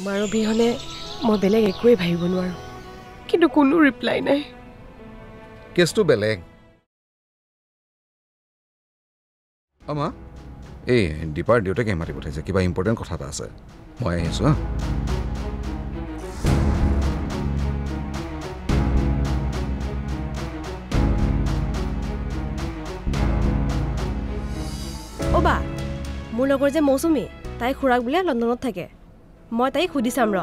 তোমাৰ অবিহনে মই বেলেগ একোৱেই ভাবিব নোৱাৰো কিন্তু কোনো ৰিপ্লাই নাই কেছটো বেলেগ আমা এই দীপাৰ দেউতাকে মাতি পঠাইছে কিবা ইম্পৰ্টেণ্ট কথা এটা আছে মই আহি আছো অবা মোৰ লগৰ যে মৌচুমী তাই খুৰাক বোলে লণ্ডনত থাকে মই তাইক সুধি চাম ৰ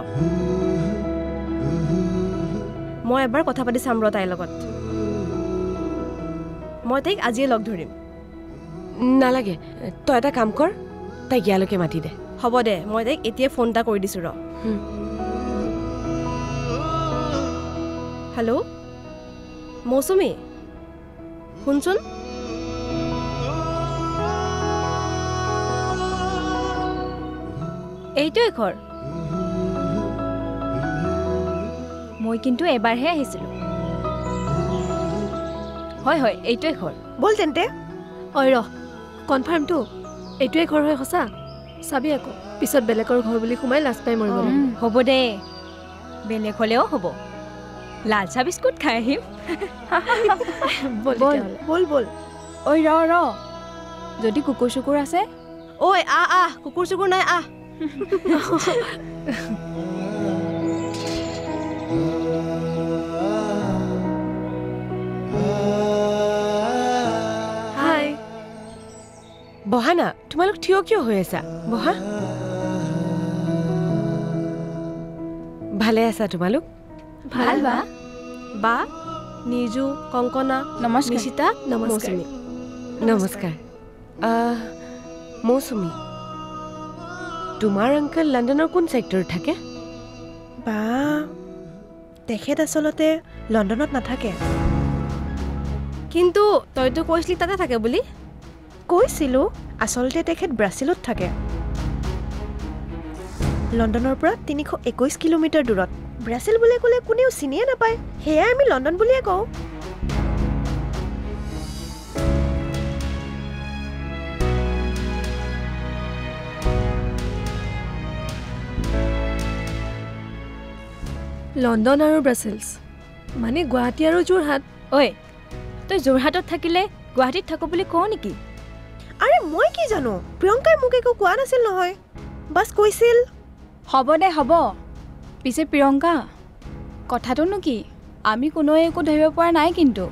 মই এবাৰ কথা পাতি চাম ৰ তাইৰ লগত মই তাইক আজিয়ে লগ ধৰিম নালাগে তই এটা কাম কৰ তাইক ইয়ালৈকে মাতি দে হ'ব দে মই তাইক এতিয়া ফোন এটা কৰি দিছোঁ ৰ হেল্ল' মৌচুমী শুনচোন এইটোৱে ঘৰ মই কিন্তু এবাৰহে আহিছিলোঁ হয় হয় এইটোৱে ঘৰ ব'ল তেন্তে ঐ ৰহ কনফাৰ্মটো এইটোৱে ঘৰ হয় সঁচা চাবি আকৌ পিছত বেলেগৰ ঘৰ বুলি সোমাই লাজ পাই মৰিব হ'ব দে বেলেগ হ'লেও হ'ব লাল চাহ বিস্কুট খাই আহিম বল ব'ল ব'ল ঐ ৰ যদি কুকুৰ চুকুৰ আছে ঐ আহ কুকুৰ চুকুৰ নাই আহ হাই বহা না তোমালোক থিয় কিয় হৈ আছা বহা ভালে আছা তোমালোক ভাল বা বা নিজু কংকনা নমস্কাৰ নিশিতা নমস্কাৰ মৌচুমী নমস্কাৰ মৌচুমী তোমাৰ আংকল লণ্ডনৰ কোন ছেক্টৰত থাকে বা তেখেত আচলতে লণ্ডনত নাথাকে কিন্তু তইতো কৈছিলি তাতে থাকে বুলি কৈছিলোঁ আচলতে তেখেত ব্ৰাজিলত থাকে লণ্ডনৰ পৰা 321 কিলোমিটাৰ দূৰত ব্ৰাজিল বুলি ক'লে কোনেও চিনিয়ে নাপায় সেয়াই আমি লণ্ডন বুলিয়ে কওঁ লণ্ডন আৰু ব্ৰাছেলছ মানে গুৱাহাটী আৰু যোৰহাট ঐ তই যোৰহাটত থাকিলে গুৱাহাটীত থাকো বুলি কওঁ নেকি আৰে মই কি জানো প্ৰিয়ংকাই মোক একো কোৱা নাছিল নহয় বাছ কৈছিল হ'ব দে হ'ব পিছে প্ৰিয়ংকা কথাটোনো কি আমি কোনোৱে একো ধৰিব পৰা নাই কিন্তু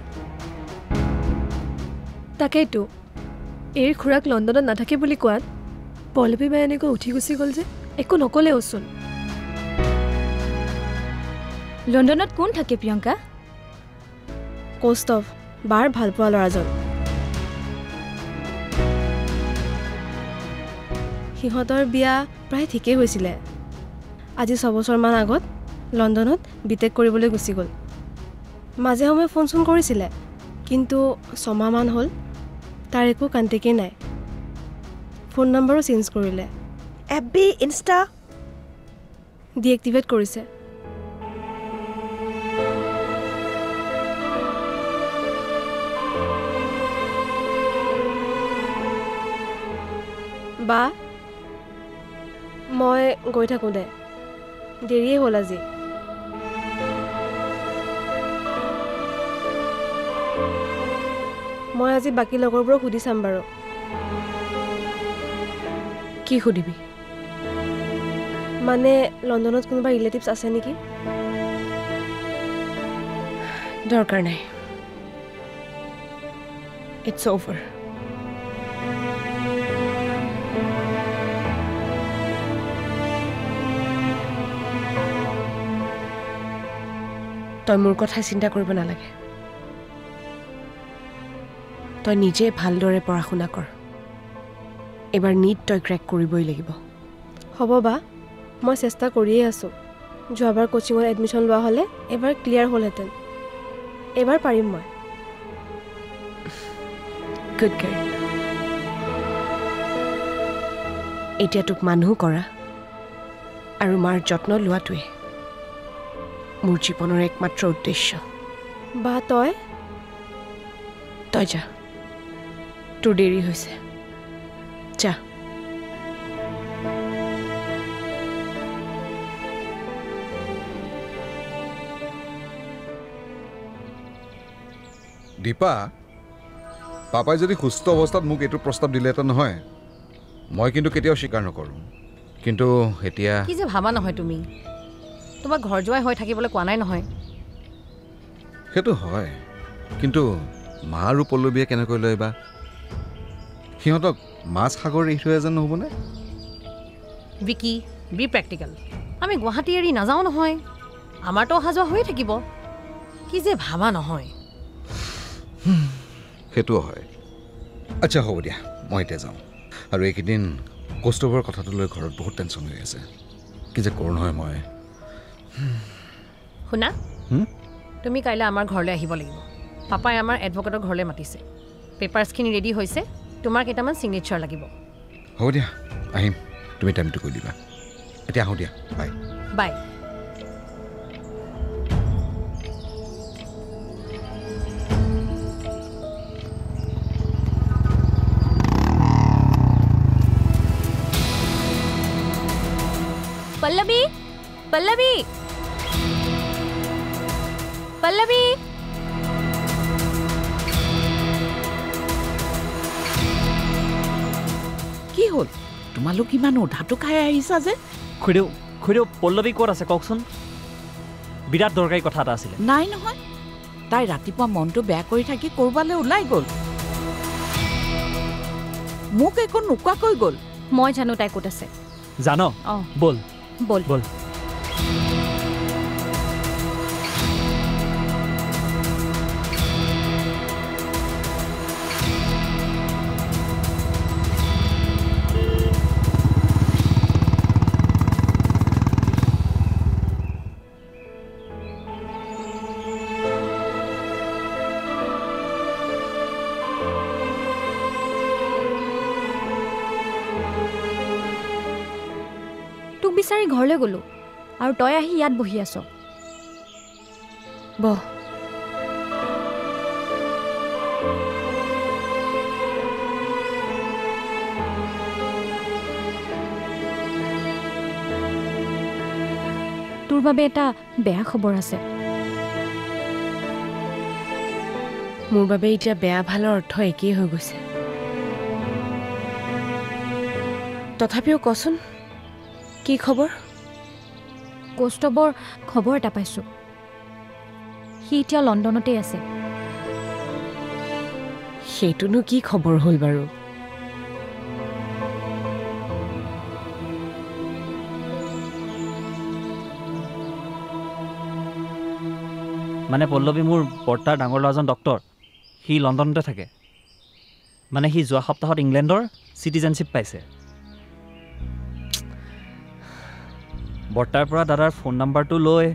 তাকেইতো এই খুৰাক লণ্ডনত নাথাকে বুলি কোৱাত পল্লৱী বাই এনেকৈ উঠি গুচি গ'ল যে একো নক'লেওচোন লণ্ডনত কোন থাকে প্ৰিয়ংকা কৌস্তভ বাৰ ভালপোৱা ল'ৰাজন সিহঁতৰ বিয়া প্ৰায় ঠিকেই হৈছিলে আজি 6 বছৰমান আগত লণ্ডনত বিটেক কৰিবলৈ গুচি গ'ল মাজে সময়ে ফোন চোন কৰিছিলে কিন্তু 6 মাহমান হ'ল তাৰ একো কণ্টেক্টেই নাই ফোন নম্বৰো চেঞ্জ কৰিলে FB ইনষ্টা ডিএক্টিভেট কৰিছে বা মই গৈ থাকোঁ দে দেৰিয়ে হ'ল আজি মই আজি বাকী লগৰবোৰক সুধি চাম বাৰু কি সুধিবি মানে লণ্ডনত কোনোবা ৰিলেটিভছ আছে নেকি দৰকাৰ নাই ইটছ অভাৰ তই মোৰ কথা চিন্তা কৰিব নালাগে তই নিজে ভালদৰে পঢ়া শুনা কৰ এবাৰ নীট তই ক্ৰেক কৰিবই লাগিব হ'ব বা মই চেষ্টা কৰিয়ে আছোঁ যোৱাবাৰ কোচিঙত এডমিশ্যন লোৱা হ'লে এবাৰ ক্লিয়াৰ হ'লহেঁতেন এবাৰ পাৰিম মই গুড গাৰ্ল এতিয়া তোক মানুহ কৰা আৰু মাৰ যত্ন লোৱাটোৱে মোৰ জীৱনৰ একমাত্ৰ উদ্দেশ্য বা তই যা তোৰ দেৰি হৈছে যা দীপা পাপাই যদি সুস্থ অৱস্থাত মোক এইটো প্ৰস্তাৱ দিলেহেঁতেন নহয় মই কিন্তু কেতিয়াও স্বীকাৰ নকৰোঁ কিন্তু এতিয়া কি যে ভাবা নহয় তুমি তোমাক ঘৰ যোৱাই হৈ থাকিবলৈ কোৱা নাই নহয় সেইটো হয় কিন্তু মা আৰু পল্লৱীয়ে কেনেকৈ লয় বা সিহঁতক মাছ সাগৰ এৰি থৈ যেন নহ'বনে বিকি বি প্ৰেক্টিকেল আমি গুৱাহাটী এৰি নাযাওঁ নহয় আমাৰতো অহা যোৱা হৈয়ে থাকিব কি যে ভাবা নহয় সেইটোও হয় আচ্ছা হ'ব দিয়া মই এতিয়া যাওঁ আৰু এইকেইদিন কৌস্তভৰ কথাটো লৈ ঘৰত বহুত টেনশ্যন হৈ আছে কি যে কৰোঁ নহয় মই শুনা তুমি কাইলৈ আমাৰ ঘৰলৈ আহিব লাগিব পাপাই আমাৰ এডভকেটৰ ঘৰলৈ মাতিছে পেপাৰ্ছখিনি ৰেডি হৈছে তোমাৰ কেইটামান ছিগনেচাৰ লাগিব হ'ব দিয়া আহিম তুমি টাইমটো কৈ দিবা এতিয়া আহোঁ দিয়া বাই বাই পল্লৱী পল্লৱী পল্লৱী কি হ'ল তোমালোক ইমান উধাটো খাই আহিছা যে খুৰীদেউ পল্লৱী ক'ত আছে কওকচোন বিৰাট দৰকাৰী কথা এটা আছিলে নাই নহয় তাই ৰাতিপুৱা মনটো বেয়া কৰি থাকি ক'ৰবালৈ ওলাই গ'ল মোক একো নোকোৱাকৈ গ'ল মই জানো তাই ক'ত আছে জানো ব'ল ব'ল ব'ল তোক বিচাৰি ঘৰলৈ গ'লোঁ আৰু তই আহি ইয়াত বহি আছ বহ তোৰ বাবে এটা বেয়া খবৰ আছে মোৰ বাবে এতিয়া বেয়া ভালৰ অৰ্থ একেই হৈ গৈছে তথাপিও কচোন কি খবৰ কৌস্তভৰ খবৰ এটা পাইছোঁ সি এতিয়া লণ্ডনতেই আছে সেইটোনো কি খবৰ হ'ল বাৰু মানে পল্লৱী মোৰ বৰ্তাৰ ডাঙৰ ল'ৰাজন ডক্তৰ সি লণ্ডনতে থাকে মানে সি যোৱা সপ্তাহত ইংলেণ্ডৰ চিটিজেনশ্বিপ পাইছে বৰ্তাৰ পৰা দাদাৰ ফোন নাম্বাৰটো লৈ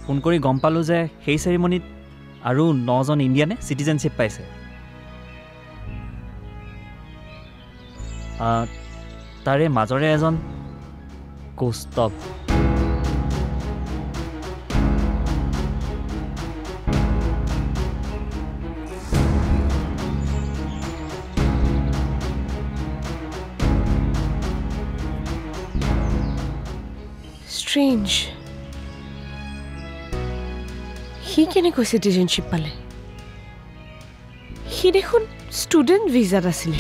ফোন কৰি গম পালোঁ যে সেই চেৰিমনিত আৰু 9জন ইণ্ডিয়ানে চিটিজেনশ্বিপ পাইছে তাৰে মাজৰে এজন কৌস্তভ Strange. He কেনেকৈ চিটিজেনশ্বিপ পালে সি দেখোন ষ্টুডেণ্ট ভিজাত আছিলে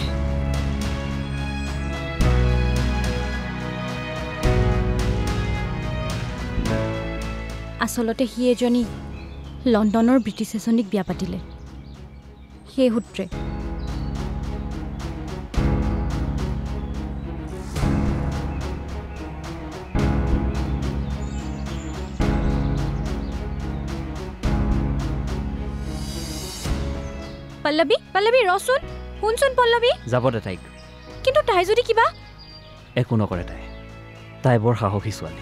আচলতে সি এজনী লণ্ডনৰ ব্ৰিটিছ এজনীক বিয়া পাতিলে সেই সূত্ৰে পল্লৱী ৰচোন শুনচোন পল্লৱী যাব দে তাইক কিন্তু তাই যদি কিবা একো নকৰে তাই বৰ সাহসী ছোৱালী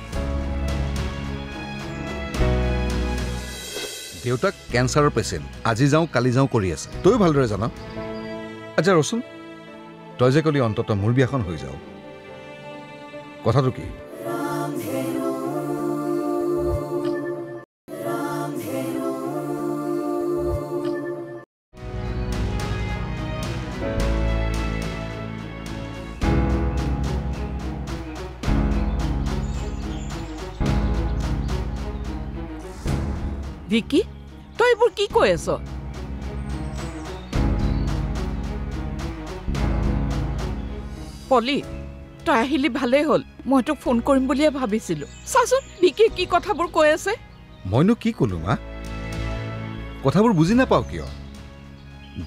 দেউতাক কেঞ্চাৰৰ পেচেণ্ট আজি যাওঁ কালি যাওঁ কৰি আছে তইও ভালদৰে জান আচ্ছা ৰচোন তই যে কলি অন্তত মোৰ বিয়াখন হৈ যাওঁ কথাটো কি ভিকি তই এইবোৰ কি কৈ আছ পলি তই আহিলি ভালেই হ'ল মই তোক ফোন কৰিম বুলিয়ে ভাবিছিলোঁ চাচোন বিকি কি কথাবোৰ কৈ আছে মইনো কি ক'লো মা কথাবোৰ বুজি নাপাওঁ কিয়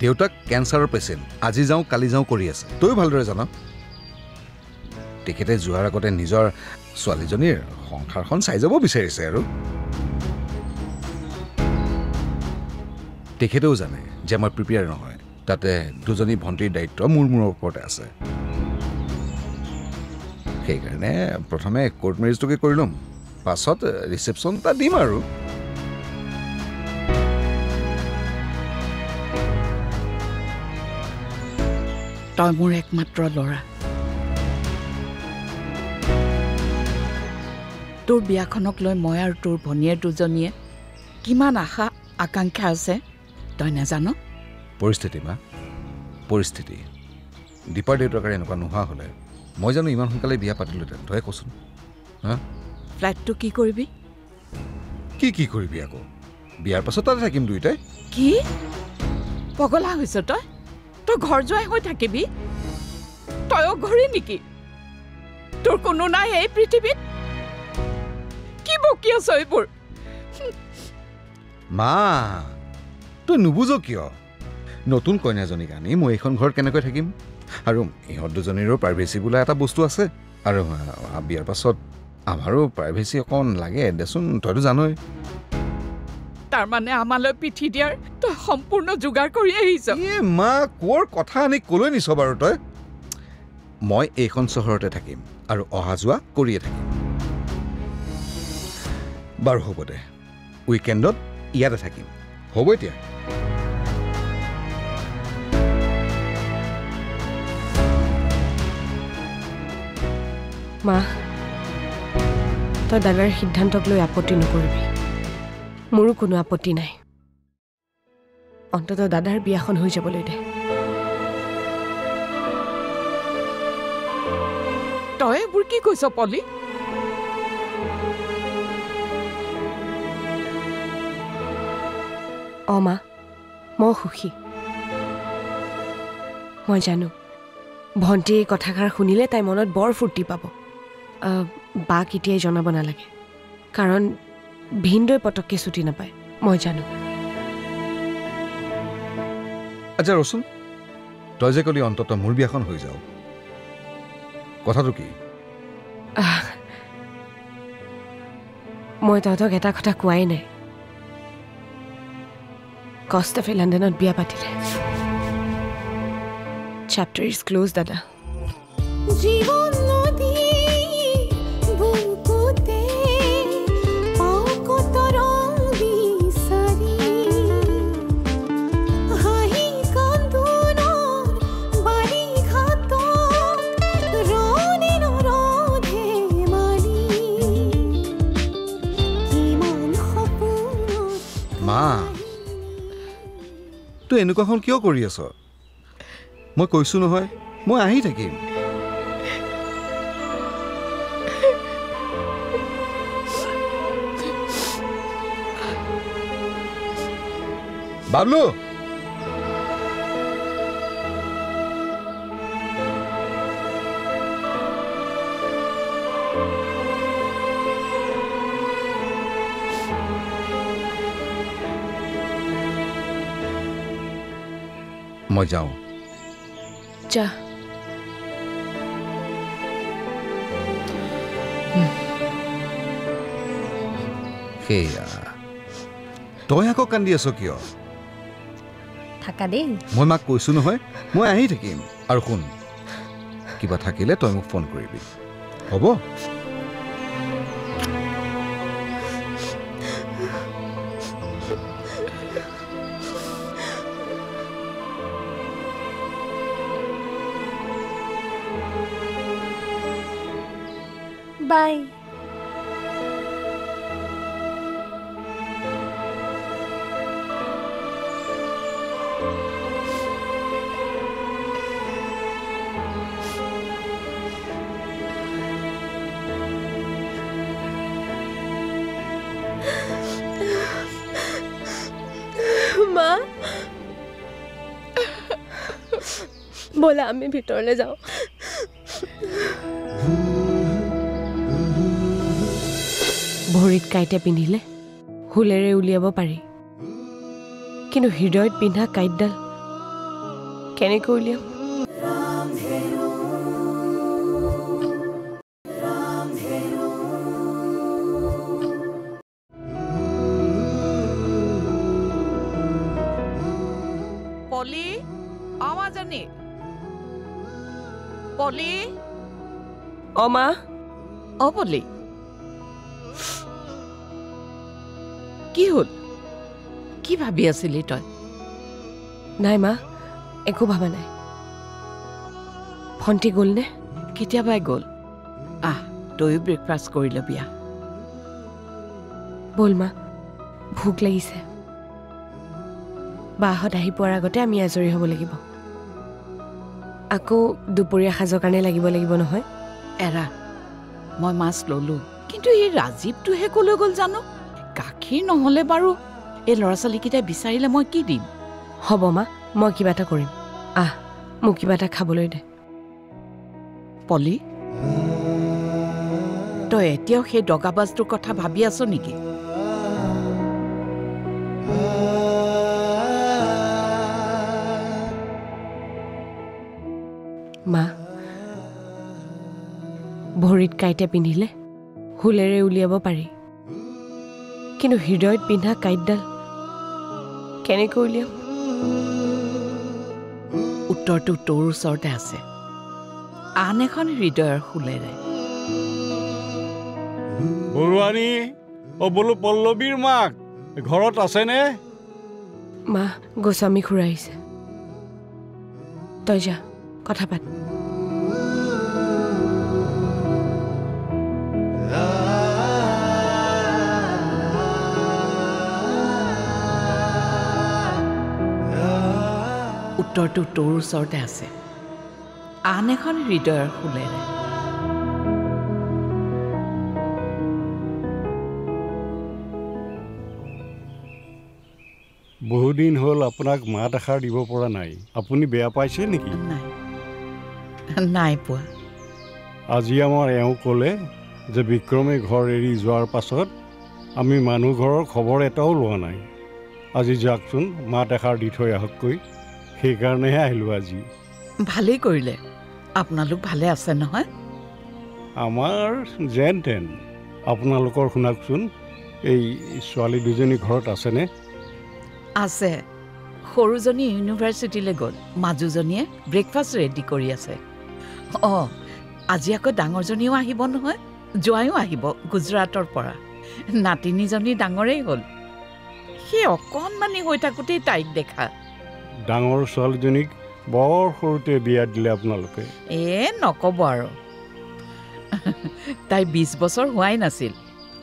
দেউতাক কেঞ্চাৰৰ পেচেণ্ট আজি যাওঁ কালি যাওঁ কৰি আছে তইও ভালদৰে জান তেখেতে যোৱাৰ আগতে নিজৰ ছোৱালীজনীৰ সংসাৰখন চাই যাব বিচাৰিছে আৰু তেখেতেও জানে যে মই প্ৰিপেয়াৰ নহয় তাতে দুজনী ভণ্টিৰ দায়িত্ব মোৰ ওপৰতে আছে সেইকাৰণে প্ৰথমে কোৰ্ট মেৰেজটোকে কৰি ল'ম পাছত ৰিচেপশ্যন এটা দিম আৰু তই মোৰ একমাত্ৰ ল'ৰা তোৰ বিয়াখনক লৈ মই আৰু তোৰ ভনীয়েৰ দুজনীয়ে কিমান আশা আকাংক্ষা আছে তই নাজান পৰিস্থিতি মা পৰিস্থিতি দীপাৰ দেউতাকে এনেকুৱা নোহোৱা হ'লে মই জানো ইমান সোনকালে বিয়া পাতিলোহেঁতেন তই কচোন হা ফ্লাইটটো কি কৰিবি কি কৰিবি আকৌ বিয়াৰ পাছত তাতে থাকিম দুয়োটাই কি পগলা হৈছ তই তই ঘৰ যোৱাই হৈ থাকিবি তয়ো ঘূৰি নেকি তোৰ কোনো নাই এই পৃথিৱীত কি বকি আছ এইবোৰ মা তই নুবুজ কিয় নতুন কইনাজনীক আনি মই এইখন ঘৰত কেনেকৈ থাকিম আৰু ইহঁত দুজনীৰো প্ৰাইভেচি বোলা এটা বস্তু আছে আৰু বিয়াৰ পাছত আমাৰো প্ৰাইভেচি অকণ লাগে দেচোন তইতো জানই তাৰমানে আমালৈ পিঠি দিয়াৰ তই সম্পূৰ্ণ যোগাৰ কৰি আহিছ মা কোৰ কথা আনি কলৈ নিছ বাৰু তই মই এইখন চহৰতে থাকিম আৰু অহা যোৱা কৰিয়ে থাকিম বাৰু হ'ব দে উইকেণ্ডত ইয়াতে থাকিম হ'ব এতিয়া মা তই দাদাৰ সিদ্ধান্তক লৈ আপত্তি নকৰিবি মোৰো কোনো আপত্তি নাই অন্ততঃ দাদাৰ বিয়াখন হৈ যাবলৈ দে তই এইবোৰ কি কৈছ পলি মা মই সুখী মই জানো ভণ্টি এই কথাষাৰ শুনিলে তাই মনত বৰ ফূৰ্তি পাব বাক এতিয়াই জনাব নালাগে কাৰণ ভিনদৈ পটককৈ ছুটি নাপায় মই জানো আচ্ছা ৰচোন তই যে ক'লি অন্ততঃ মোৰ বিয়াখন হৈ যাওঁ কথাটো কি মই তহঁতক এটা কথা কোৱাই নাই কষ্টেফে লণ্ডনত বিয়া পাতিলে চেপ্টাৰ ইজ ক্লোজ দাদা জীবন নদী বুকুতে পাও কত ৰং বিচাৰি হাহি কান্দোনৰ বাৰী ঘাট ৰনে নৰধে মাৰি কিমান সপোন মা তই এনেকুৱাখন কিয় কৰি আছ মই কৈছো নহয় মই আহি থাকিম বাবলু মই যাওঁ যা সেয়া তই আকৌ কান্দি আছ কিয় থাকা দেই মই মাক কৈছো নহয় মই আহি থাকিম আৰু শুন কিবা থাকিলে তই মোক ফোন কৰিবি হ'ব বাই মা ব'লা আমি ভিতৰলৈ যাওঁ ভৰিত কাঁইটে পিন্ধিলে হুলেৰে উলিয়াব পাৰি, কিন্তু হৃদয়ত পিন্ধা কাঁইটডাল কেনেকৈ উলিয়াম? পলি আমাজনী পলি অ মা, অ পলি কি হ'ল? কি ভাবি আছিলি তই? নাই মা, একো ভাবা নাই। ভণ্টি গ'লনে? কেতিয়াবাই গ'ল। তয়ো ব্ৰেকফাষ্ট কৰি ল'বি। ব'ল মা, ভোক লাগিছে। বাহঁত আহি পোৱাৰ আগতে আমি আজৰি হ'ব লাগিব। আকৌ দুপৰীয়া সাজৰ কাৰণে লাগিব নহয়। এৰা, মই মাছ ল'লোঁ, কিন্তু এই ৰাজীৱটোহে ক'লৈ গ'ল জানো? গাখীৰ নহ'লে বাৰু এই ল'ৰা ছোৱালীকেইটাই বিচাৰিলে মই কি দিম? হ'ব মা, মই কিবা এটা কৰিম। মোক কিবা এটা খাবলৈ দে। পলি, তই এতিয়াও সেই দগাবাজটোৰ কথা ভাবি আছ নেকি? মা, ভৰিত কাঁইটে পিন্ধিলে হুলেৰে উলিয়াব পাৰি, কিন্তু হৃদয়ত পিন্ধা কাঁইটডাল কেনেকৈ উলিয়াম? উত্তৰটো তোৰ ওচৰতে আছে, আন এখন হৃদয়ৰ শুলেৰে। বৰুৱানী, বোলো পল্লৱীৰ মাক ঘৰত আছেনে? মা, গোস্বামী খুৰা আহিছে। তই যা, কথা পাত। উত্তৰটো তোৰ ওচৰতে আছে, আন এখন হৃদয়ৰ শুলেৰে। বহুদিন হ'ল আপোনাক মাত এষাৰ দিব পৰা নাই। আপুনি বেয়া পাইছে নেকি? নাই পোৱা। আজি আমাৰ এওঁ ক'লে যে বিক্ৰমে ঘৰ এৰি যোৱাৰ পাছত আমি মানুহ ঘৰৰ খবৰ এটাও লোৱা নাই। আজি যাওকচোন, মাত এষাৰ দি থৈ আহককৈ। সেইকাৰণেহে আহিলোঁ আজি। ভালেই কৰিলে। আপোনালোক ভালে আছে নহয়? আমাৰ যেন তেন। আপোনালোকৰ শুনাকচোন, এই ছোৱালী দুজনী ঘৰত আছেনে? আছে। সৰুজনী ইউনিভাৰ্চিটিলৈ গ'ল, মাজুজনীয়ে ব্ৰেকফাষ্ট ৰেডি কৰি আছে। আজি আকৌ ডাঙৰজনীও আহিব নহয়, জোৱাইও আহিব গুজৰাটৰ পৰা। নাতিনীজনী ডাঙৰেই হ'ল, সেই অকণমানি হৈ থাকোঁতেই তাইক দেখা। ডাঙৰ ছোৱালীজনীক বৰ সৰুতে বিয়া দিলে আপোনালোকে। নক'ব আৰু। তাই 20 বছৰ হোৱাই নাছিল।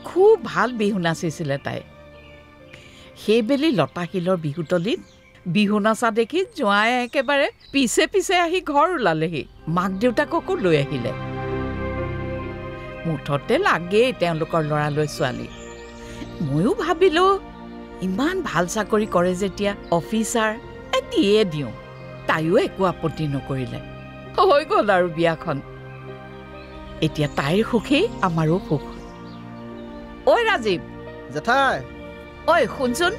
খুব ভাল বিহু নাচিছিলে তাই। সেইবেলি লতাশিলৰ বিহুতলীত বিহু নাচা দেখি জোঁৱাই একেবাৰে পিছে পিছে আহি ঘৰ ওলালেহি। মাক দেউতাককো লৈ আহিলে। মুঠতে লাগেই তেওঁলোকৰ ল'ৰালৈ ছোৱালী। ময়ো ভাবিলোঁ, ইমান ভাল চাকৰি কৰে যেতিয়া অফিচাৰ, দিয়ে দিওঁ। তাইও একো আপত্তি নকৰিলে। হৈ গ'ল আৰু বিয়াখন। এতিয়া তাইৰ সুখেই আমাৰো সুখ। ঐ ৰাজীৱ। জেঠাই। ঐ শুনচোন।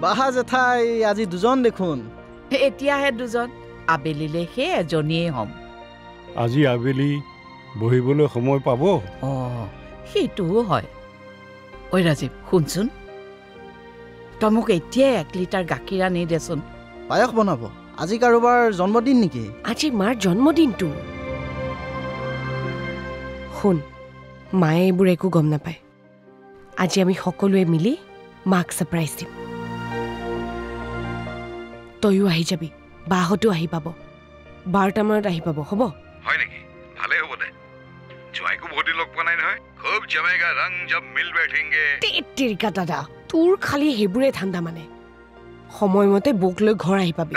বাহা জেঠাই, আজি দুজন দেখোন। এতিয়াহে দুজন, আবেলিলে সেই এজনীয়েই হ'ম। আজি আবেলি বহিবলৈ সময় পাব? সেইটোও হয়। ঐ ৰাজীৱ, শুনচোন, তই মোক এতিয়াই 1 লিটাৰ গাখীৰ আনি দেচোন। পায়স বনাব? আজি কাৰোবাৰ জন্মদিন নেকি? আজি মাৰ জন্মদিনটো। শুন, মায়ে এইবোৰ একো গম নাপায়। আজি আমি সকলোৱে মিলি মাক ছাৰপ্ৰাইজ দিম। তয়ো আহি যাবি, বাহঁতো আহি পাব। 12টামানত আহি পাব, হ'ব? হয় নেকি? ভালে হ'ব দে। জোৱাইকো বহুত দিন লগ পোৱা নাই নহয়। খুব জমেগা ৰং জব মিল বেঠেংগে। তেৰিকা দাদা, তোৰ খালি সেইবোৰে ঠাণ্ডা মানে। সময়মতে বৌক লৈ ঘৰ আহি পাবি।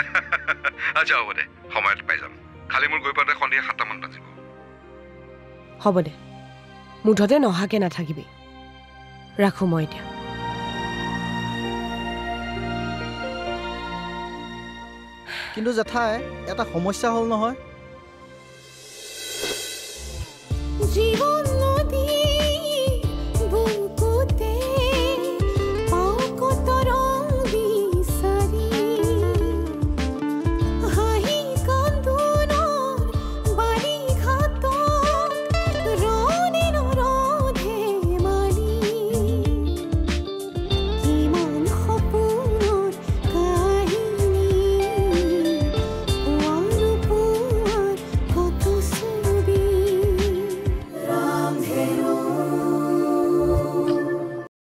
আচ্ছা হ'ব দে, সময়ত পাই যাম। খালি মোৰ গৈ পাওঁতে সন্ধিয়া 7টামান বাজিব। হ'ব দে, মুঠতে নহাকে নাথাকিবি। ৰাখোঁ মই এতিয়া। কিন্তু জেঠাই এটা সমস্যা হ'ল নহয়